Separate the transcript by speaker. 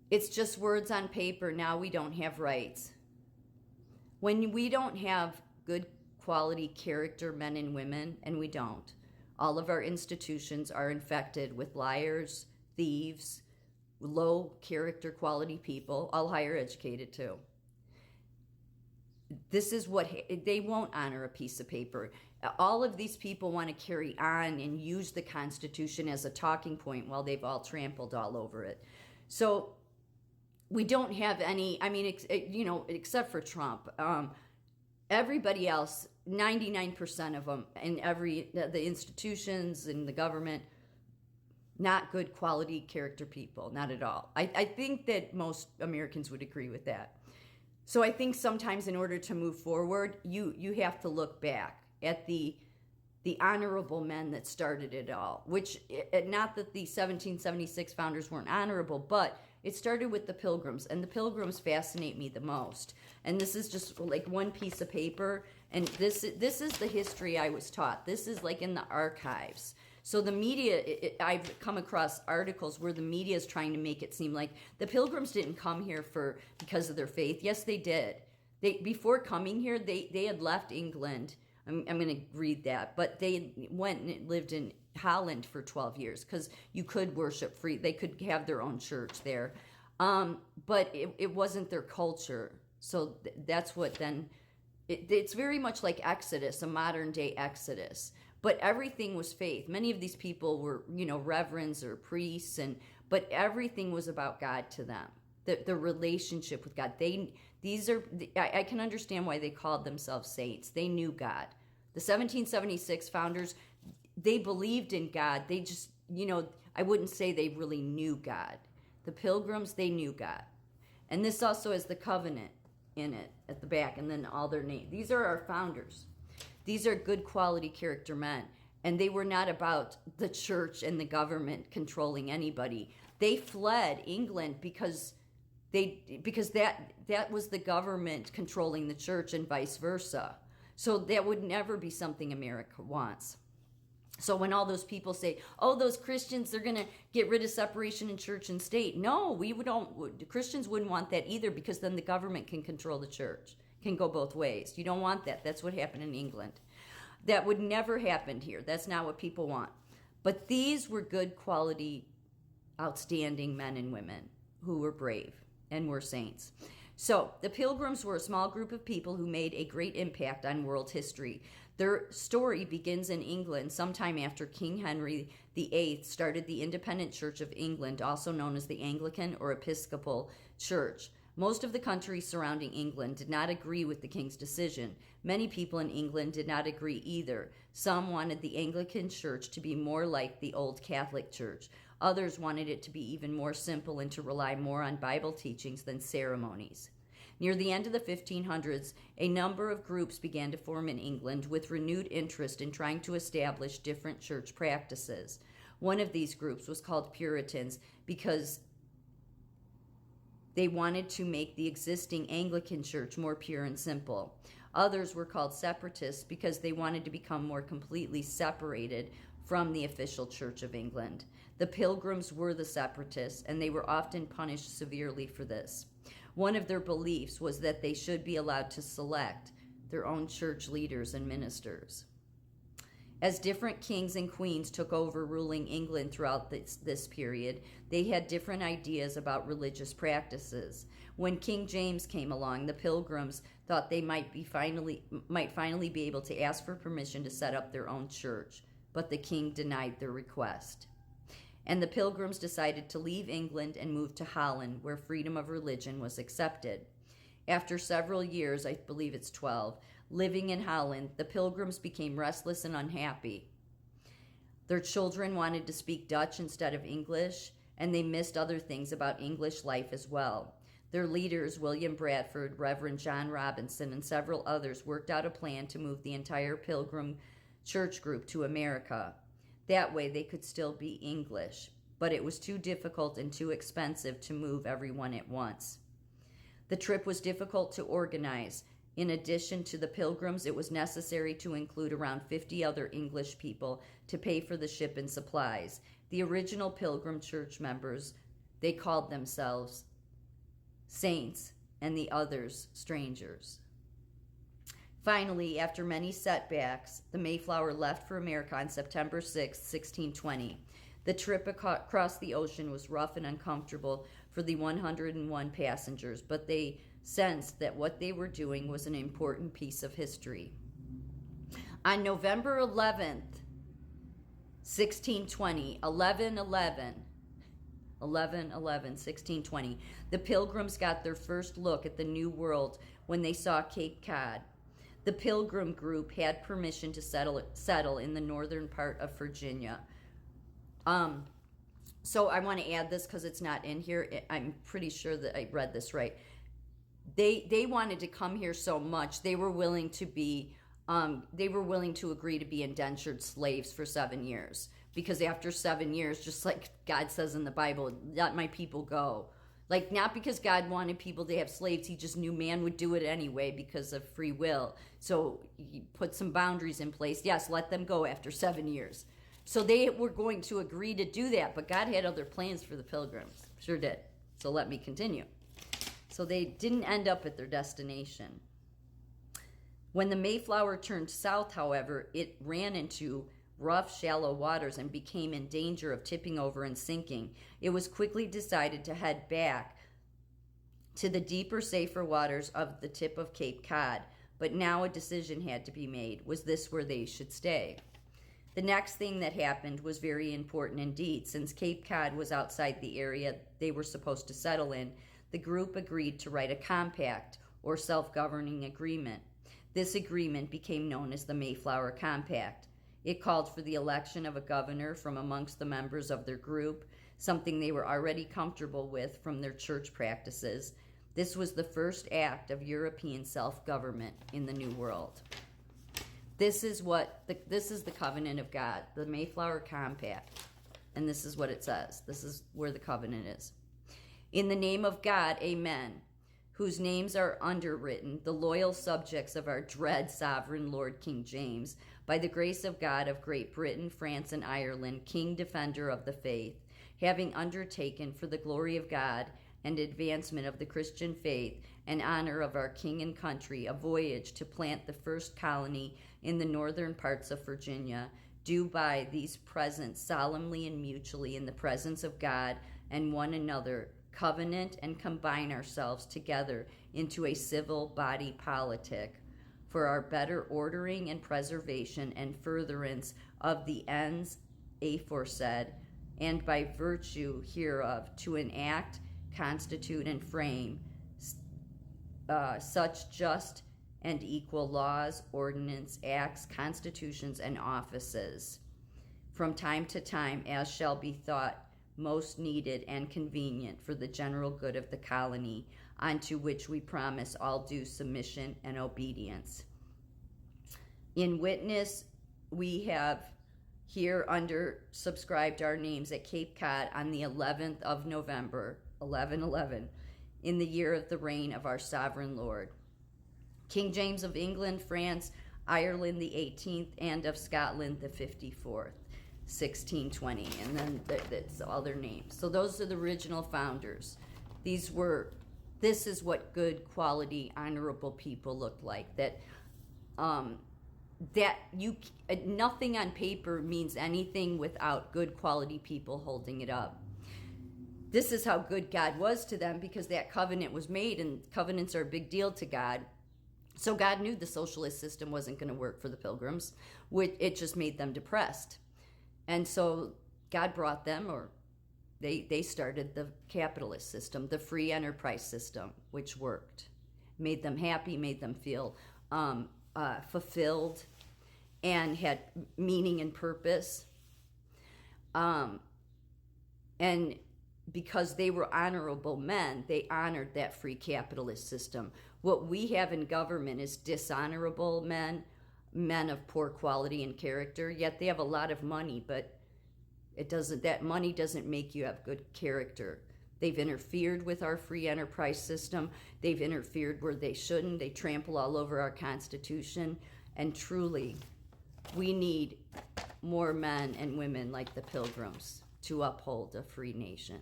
Speaker 1: It's just words on paper. Now we don't have rights. When we don't have good quality character men and women, and we don't, all of our institutions are infected with liars, thieves, low character quality people, all higher educated too. This is what they won't honor a piece of paper. All of these people want to carry on and use the Constitution as a talking point while they've all trampled all over it. So we don't have any, I mean, except for Trump. Everybody else, 99% of them, and the institutions and the government, not good quality character people, not at all. I think that most Americans would agree with that. So I think sometimes in order to move forward, you have to look back at the honorable men that started it all, which, not that the 1776 founders weren't honorable, but it started with the Pilgrims, and the Pilgrims fascinate me the most. And this is just like one piece of paper, and this is the history I was taught. This is like in the archives. So the media, I've come across articles where the media is trying to make it seem like the Pilgrims didn't come here because of their faith. Yes, they did. Before coming here, they had left England. I'm going to read that. But they went and lived in Holland for 12 years because you could worship free. They could have their own church there. But it wasn't their culture. So that's what then... It's very much like Exodus, a modern day Exodus. But everything was faith. Many of these people were, reverends or priests, but everything was about God to them. The relationship with God. I can understand why they called themselves saints. They knew God. The 1776 founders, they believed in God. They just, I wouldn't say they really knew God. The Pilgrims, they knew God. And this also has the covenant in it at the back, and then all their names. These are our founders. These are good quality character men. And they were not about the church and the government controlling anybody. They fled England because that was the government controlling the church and vice versa. So that would never be something America wants. So when all those people say, oh, those Christians, they're going to get rid of separation in church and state. No, Christians wouldn't want that either, because then the government can control the church. Can go both ways. You don't want that. That's what happened in England. That would never happen here. That's not what people want. But these were good quality, outstanding men and women who were brave and were saints. So the Pilgrims were a small group of people who made a great impact on world history. Their story begins in England sometime after King Henry VIII started the Independent Church of England, also known as the Anglican or Episcopal Church. Most of the countries surrounding England did not agree with the king's decision. Many people in England did not agree either. Some wanted the Anglican Church to be more like the old Catholic Church. Others wanted it to be even more simple and to rely more on Bible teachings than ceremonies. Near the end of the 1500s, a number of groups began to form in England with renewed interest in trying to establish different church practices. One of these groups was called Puritans because they wanted to make the existing Anglican Church more pure and simple. Others were called Separatists because they wanted to become more completely separated from the official Church of England. The Pilgrims were the Separatists, and they were often punished severely for this. One of their beliefs was that they should be allowed to select their own church leaders and ministers. As different kings and queens took over ruling England throughout this period, they had different ideas about religious practices. When King James came along, the Pilgrims thought they might finally be able to ask for permission to set up their own church, but the king denied their request. And the Pilgrims decided to leave England and move to Holland, where freedom of religion was accepted. After several years, I believe it's 12, living in Holland, the Pilgrims became restless and unhappy. Their children wanted to speak Dutch instead of English, and they missed other things about English life as well. Their leaders, William Bradford, Reverend John Robinson, and several others, worked out a plan to move the entire Pilgrim church group to America. That way they could still be English, but it was too difficult and too expensive to move everyone at once. The trip was difficult to organize. In addition to the Pilgrims, it was necessary to include around 50 other English people to pay for the ship and supplies. The original Pilgrim church members, they called themselves saints, and the others strangers. Finally, after many setbacks, the Mayflower left for America on September 6, 1620. The trip across the ocean was rough and uncomfortable for the 101 passengers, but they sensed that what they were doing was an important piece of history. On November 11th, 1620, 1620, the Pilgrims got their first look at the New World when they saw Cape Cod. The Pilgrim group had permission to settle in the northern part of Virginia. So I want to add this because it's not in here. I'm pretty sure that I read this right. They wanted to come here so much they were willing to agree to be indentured slaves for 7 years, because after 7 years, just like God says in the Bible, let my people go. Like, not because God wanted people to have slaves, he just knew man would do it anyway because of free will. So he put some boundaries in place. Yes, let them go after 7 years. So they were going to agree to do that, but God had other plans for the Pilgrims. Sure did. So let me continue. So they didn't end up at their destination. When the Mayflower turned south, however, it ran into rough, shallow waters and became in danger of tipping over and sinking. It was quickly decided to head back to the deeper, safer waters of the tip of Cape Cod, but now a decision had to be made. Was this where they should stay? The next thing that happened was very important indeed. Since Cape Cod was outside the area they were supposed to settle in, the group agreed to write a compact, or self-governing agreement. This agreement became known as the Mayflower Compact. It called for the election of a governor from amongst the members of their group, something they were already comfortable with from their church practices. This was the first act of European self-government in the New World. This is the covenant of God, the Mayflower Compact. And this is what it says. This is where the covenant is. In the name of God, amen, whose names are underwritten, the loyal subjects of our dread sovereign Lord King James, by the grace of God of Great Britain, France, and Ireland, King Defender of the Faith, having undertaken for the glory of God and advancement of the Christian faith and honor of our King and country, a voyage to plant the first colony in the northern parts of Virginia, do by these presents solemnly and mutually in the presence of God and one another covenant and combine ourselves together into a civil body politic for our better ordering and preservation and furtherance of the ends aforesaid, and by virtue hereof to enact, constitute, and frame such just and equal laws, ordinance, acts, constitutions, and offices from time to time as shall be thought most needed and convenient for the general good of the colony, unto which we promise all due submission and obedience. In witness, we have here under subscribed our names at Cape Cod on the 11th of November, 1111, in the year of the reign of our sovereign Lord, King James of England, France, Ireland the 18th, and of Scotland the 54th. 1620, and then that's all their names. So those are the original founders. This is what good, quality, honorable people look like. Nothing on paper means anything without good, quality people holding it up. This is how good God was to them, because that covenant was made, and covenants are a big deal to God. So God knew the socialist system wasn't going to work for the Pilgrims. It just made them depressed. And so God brought them, or they started the capitalist system, the free enterprise system, which worked. Made them happy, made them feel fulfilled, and had meaning and purpose. And because they were honorable men, they honored that free capitalist system. What we have in government is dishonorable men of poor quality and character, yet they have a lot of money, but that money doesn't make you have good character. They've interfered with our free enterprise system. They've interfered where they shouldn't. They trample all over our Constitution. And truly, we need more men and women like the Pilgrims to uphold a free nation.